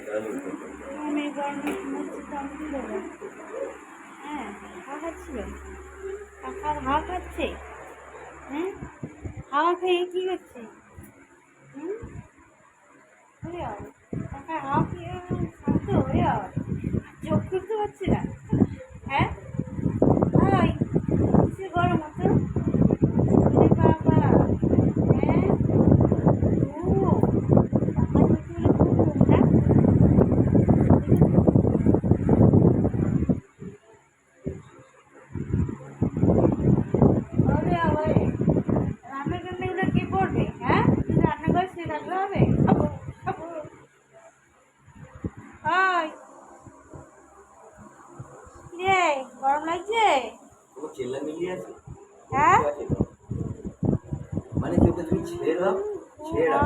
আমি গরমে ঘুমাচ্ছি তো আমি কি দেবো? হ্যাঁ, হাওয়া খাচ্ছিল। কাকার হাওয়া খাচ্ছে। হ্যাঁ, হাওয়া খেয়ে কি করছে? হুম, কাকা হাওয়া খেয়ে শান্ত হয়ে চোখ খুলতে পারছি না। হ্যাঁ, ওই কিসের গরম হতো? ওরে বাবা, হ্যাঁ, ও কাকা দেখতে হলে খুব গরম না? ওরে ওরে, রান্না টান্নাগুলো কে করবে? হ্যাঁ, তুই রান্না করে সে রাখলে হবে? খাবো খাবো। ওই রে, গরম লাগছে? চেল্লা মিলিয়ে আছে হ্যাঁ, মানে কেউ তুমি ছেড়ে দাও, ছেড়ে দাও।